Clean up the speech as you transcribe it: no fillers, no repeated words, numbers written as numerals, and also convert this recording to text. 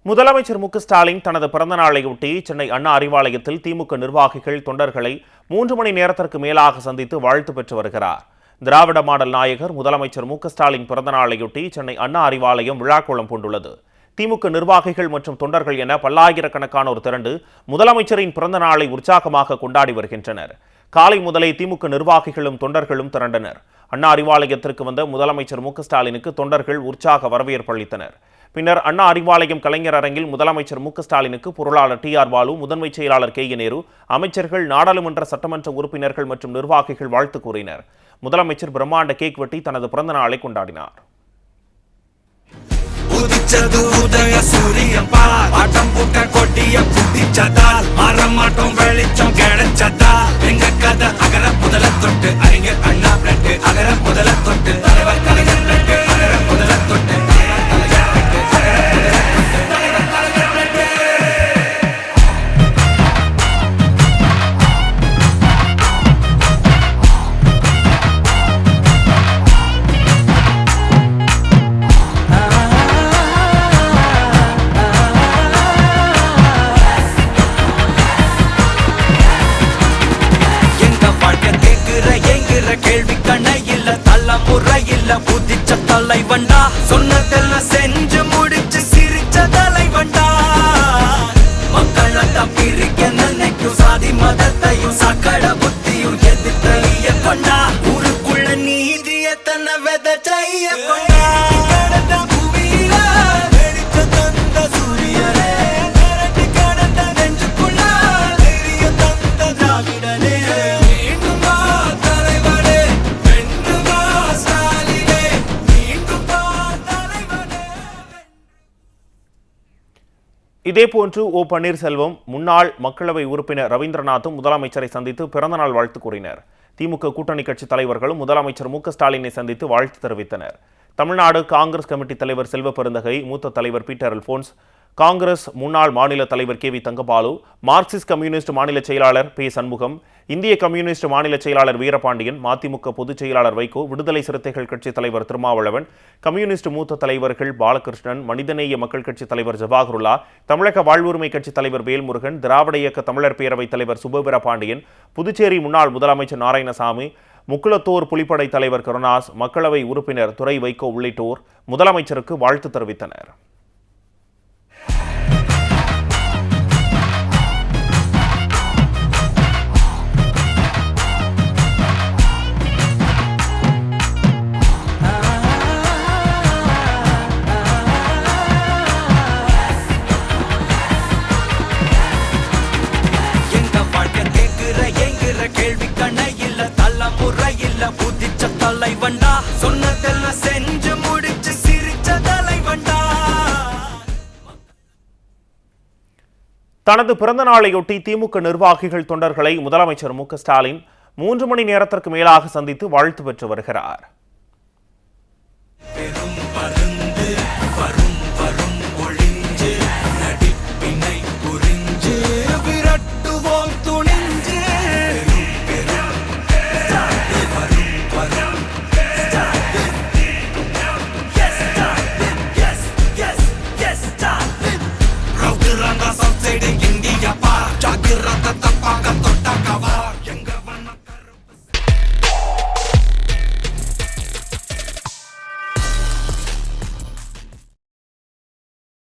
முதலமைச்சர் மு.க.ஸ்டாலின் தனது பிறந்த நாளையொட்டி சென்னை அண்ணா அறிவாலயத்தில் திமுக நிர்வாகிகள் தொண்டர்களை 3 மணி நேரத்திற்கு மேலாக சந்தித்து வாழ்த்து பெற்று வருகிறார். திராவிட மாடல் நாயகர் முதலமைச்சர் மு.க.ஸ்டாலின் பிறந்த நாளையொட்டி சென்னை அண்ணா அறிவாலயம் விழாக்கோலம் பூண்டுள்ளது. திமுக நிர்வாகிகள் மற்றும் தொண்டர்கள் என பல்லாயிரக்கணக்கானோர் திரண்டு முதலமைச்சரின் பிறந்த நாளை உற்சாகமாக கொண்டாடி வருகின்றனர். காலை முதலே திமுக நிர்வாகிகளும் தொண்டர்களும் திரண்டனர். அண்ணா அறிவாலயத்திற்கு வந்த முதலமைச்சர் மு.க.ஸ்டாலினுக்கு தொண்டர்கள் உற்சாக வரவேற்பு அளித்தனர். பின்னர் அண்ணா அறிவாலயம் கலைஞர் அரங்கில் முதலமைச்சர் மு.க.ஸ்டாலினுக்கு பொருளாளர் டி.ஆர். பாலு, முதன்மை செயலாளர் கே. நேரு, அமைச்சர்கள், நாடாளுமன்ற சட்டமன்ற உறுப்பினர்கள் மற்றும் நிர்வாகிகள் வாழ்த்து கூறினர். முதலமைச்சர் பிரம்மாண்ட கேக் வெட்டி தனது பிறந்த நாளை கொண்டாடினார். கேள்வி கண்ணை இல்ல தலைமுறை இல்ல புதிச்ச தலைவண்டா, சொன்னதெல்லாம் செஞ்சு முடிச்சு சிரிச்ச தலைவண்டா. மக்கள் பிரிக்க நினைக்கும் சாதி மதத்தையும் சக்கட புத்தியும் எதிர்த்தைய கொண்டா, ஊருக்குள்ள நீதிய தன்னை விதைச்சைய கொண்டா. இதேபோன்று ஓ. பன்னீர்செல்வம், முன்னாள் மக்களவை உறுப்பினர் ரவீந்திரநாத்தும் முதலமைச்சரை சந்தித்து பிறந்தநாள் வாழ்த்து கூறினர். திமுக கூட்டணி கட்சி தலைவர்களும் முதலமைச்சர் மு.க.ஸ்டாலினை சந்தித்து வாழ்த்து தெரிவித்தனர். தமிழ்நாடு காங்கிரஸ் கமிட்டி தலைவர் செல்வ பெருந்தகை, மூத்த தலைவர் பீட்டர் அல்போன்ஸ், காங்கிரஸ் முன்னாள் மாநில தலைவர் கே. தங்கபாலு, மார்க்சிஸ்ட் கம்யூனிஸ்ட் மாநில செயலாளர் பி. சண்முகம், இந்திய கம்யூனிஸ்ட் மாநில செயலாளர் வீரபாண்டியன், மதிமுக பொதுச் செயலாளர் வைகோ, விடுதலை சிறுத்தைகள் கட்சி தலைவர் திருமாவளவன், கம்யூனிஸ்ட் மூத்த தலைவர்கள் பாலகிருஷ்ணன், மனிதநேய மக்கள் கட்சி தலைவர் ஜவாஹருல்லா, தமிழக வாழ்வுரிமை கட்சி தலைவர் வேல்முருகன், திராவிட இயக்க தமிழர் பேரவைத் தலைவர் சுபவீரபாண்டியன், புதுச்சேரி முன்னாள் முதலமைச்சர் நாராயணசாமி, முக்குளத்தோர் புலிப்படை தலைவர் கருணாஸ், மக்களவை உறுப்பினர் துரை வைகோ உள்ளிட்டோர் முதலமைச்சருக்கு வாழ்த்து தெரிவித்தனர். கேள்வி கண்ணை இல்ல தலைமுறை இல்ல புதிச்ச தலைவண்டா, சொன்னதெல்லாம் செஞ்சு முடிச்சு சிரிச்ச தலைவண்டா. தனது பிறந்த நாளையொட்டி திமுக நிர்வாகிகள் தொண்டர்களை முதலமைச்சர் மு.க.ஸ்டாலின் 3 மணி நேரத்திற்கு மேலாக சந்தித்து வாழ்த்து பெற்று வருகிறார்.